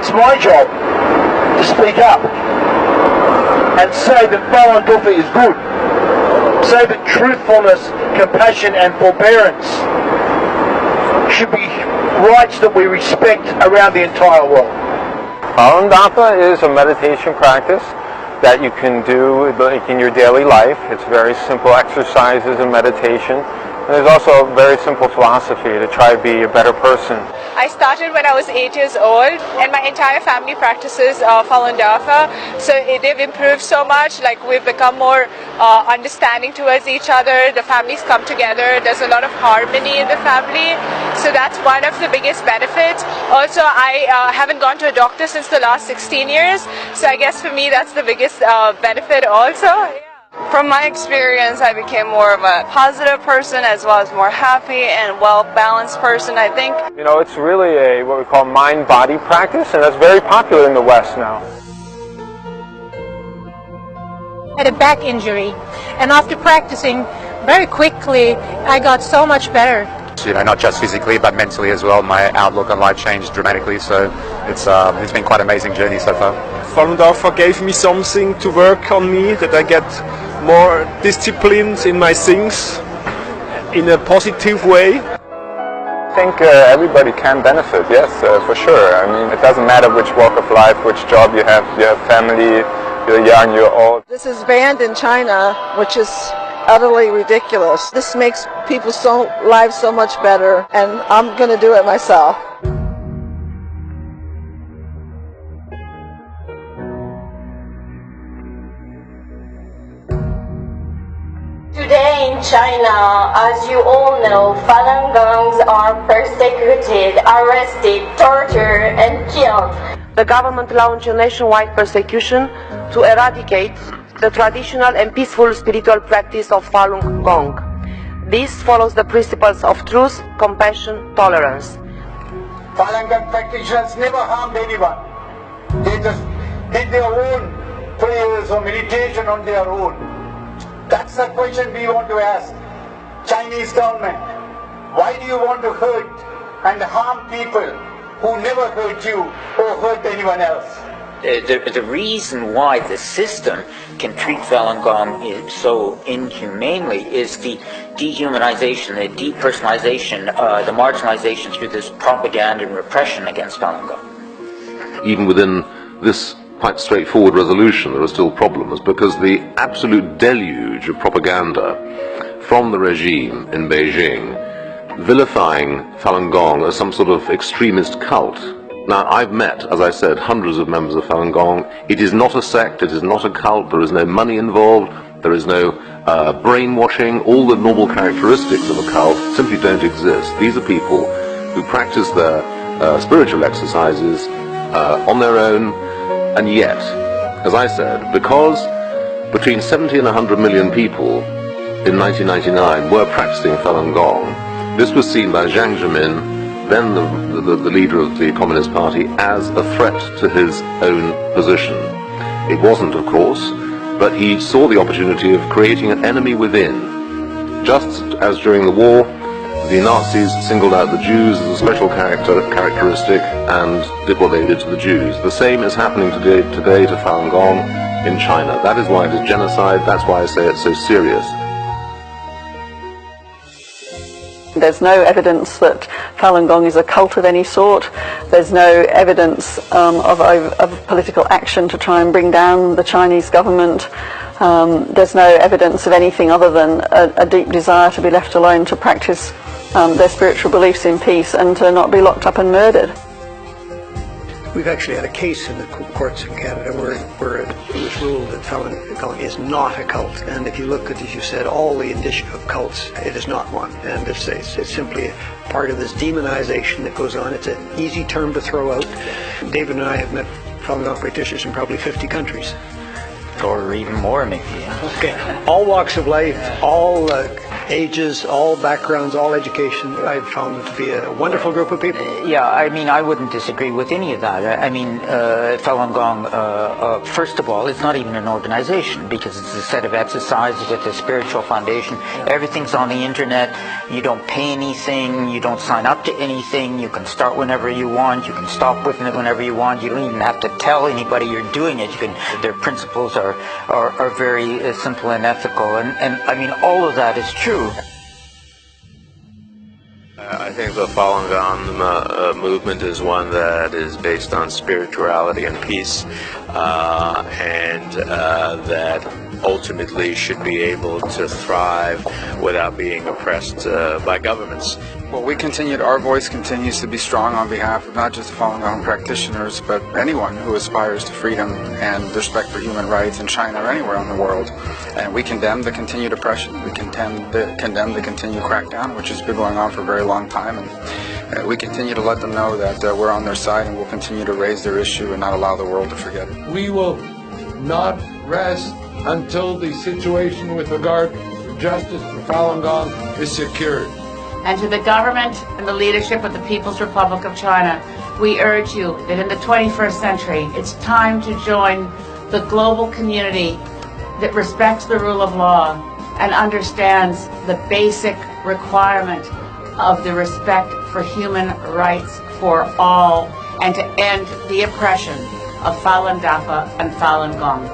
it's my job to speak up and say that Falun Dafa is good. Say that truthfulness, compassion and forbearance should be rights that we respect around the entire world. Falun Dafa is a meditation practice that you can do in your daily life. It's very simple exercises and meditation. And there's also a very simple philosophy to try to be a better person. I started when I was 8 years old, and my entire family practices Falun Dafa. So they've improved so much. Like, we've become more understanding towards each other. The families come together. There's a lot of harmony in the family. So that's one of the biggest benefits. Also, I haven't gone to a doctor since the last 16 years. So I guess for me that's the biggest benefit also. From my experience, I became more of a positive person as well as more happy and well-balanced person, I think. You know, it's really a what we call mind-body practice, and that's very popular in the West now. I had a back injury, and after practicing very quickly, I got so much better. You know, not just physically but mentally as well. My outlook on life changed dramatically, so it's been quite an amazing journey so far. Falun Dafa gave me something to work on me, that I get more disciplined in my things in a positive way. I think everybody can benefit, yes, for sure. I mean, it doesn't matter which walk of life, which job you have family, you're young, you're old. This is banned in China, which is utterly ridiculous. This makes people's lives so much better, and I'm going to do it myself. Today in China, as you all know, Falun Gongs are persecuted, arrested, tortured, and killed. The government launched a nationwide persecution to eradicate the traditional and peaceful spiritual practice of Falun Gong. This follows the principles of truth, compassion, tolerance. Falun Gong practitioners never harmed anyone. They just did their own prayers or meditation on their own. That's the question we want to ask Chinese government. Why do you want to hurt and harm people who never hurt you or hurt anyone else? The reason why the system can treat Falun Gong so inhumanely is the dehumanization, the depersonalization, the marginalization through this propaganda and repression against Falun Gong. Even within this quite straightforward resolution, there are still problems, because the absolute deluge of propaganda from the regime in Beijing, vilifying Falun Gong as some sort of extremist cult. Now, I've met, as I said, hundreds of members of Falun Gong. It is not a sect, it is not a cult, there is no money involved, there is no brainwashing. All the normal characteristics of a cult simply don't exist. These are people who practice their spiritual exercises on their own. And yet, as I said, because between 70 and 100 million people in 1999 were practicing Falun Gong, this was seen by Jiang Zemin, then the leader of the Communist Party, as a threat to his own position. It wasn't, of course, but he saw the opportunity of creating an enemy within. Just as during the war, the Nazis singled out the Jews as a special characteristic and did what they did to the Jews. The same is happening today to Falun Gong in China. That is why it is genocide. That's why I say it's so serious. There's no evidence that Falun Gong is a cult of any sort. There's no evidence of political action to try and bring down the Chinese government. There's no evidence of anything other than a deep desire to be left alone to practice their spiritual beliefs in peace and to not be locked up and murdered. We've actually had a case in the courts in Canada where it was ruled that Falun Gong is not a cult. And if you look at, as you said, all the indicia of cults, it is not one. And it's simply part of this demonization that goes on. It's an easy term to throw out. David and I have met Falun Gong practitioners in probably 50 countries. Or even more, maybe. Okay. All walks of life, all ages, all backgrounds, all education. I've found them to be a wonderful group of people. Yeah, I mean, I wouldn't disagree with any of that. I mean, Falun Gong, first of all, it's not even an organization because it's a set of exercises with a spiritual foundation. Everything's on the internet. You don't pay anything. You don't sign up to anything. You can start whenever you want. You can stop with it whenever you want. You don't even have to tell anybody you're doing it. Their principles are very simple and ethical. And I mean, all of that is true. I think the Falun Gong movement is one that is based on spirituality and peace, and that ultimately should be able to thrive without being oppressed by governments. Well, our voice continues to be strong on behalf of not just Falun Gong practitioners, but anyone who aspires to freedom and respect for human rights in China or anywhere in the world. And we condemn the continued oppression. We condemn the continued crackdown, which has been going on for a very long time. And we continue to let them know that we're on their side and we'll continue to raise their issue and not allow the world to forget it. We will not rest until the situation with regard to justice for Falun Gong is secured. And to the government and the leadership of the People's Republic of China, we urge you that in the 21st century, it's time to join the global community that respects the rule of law and understands the basic requirement of the respect for human rights for all, and to end the oppression of Falun Dafa and Falun Gong.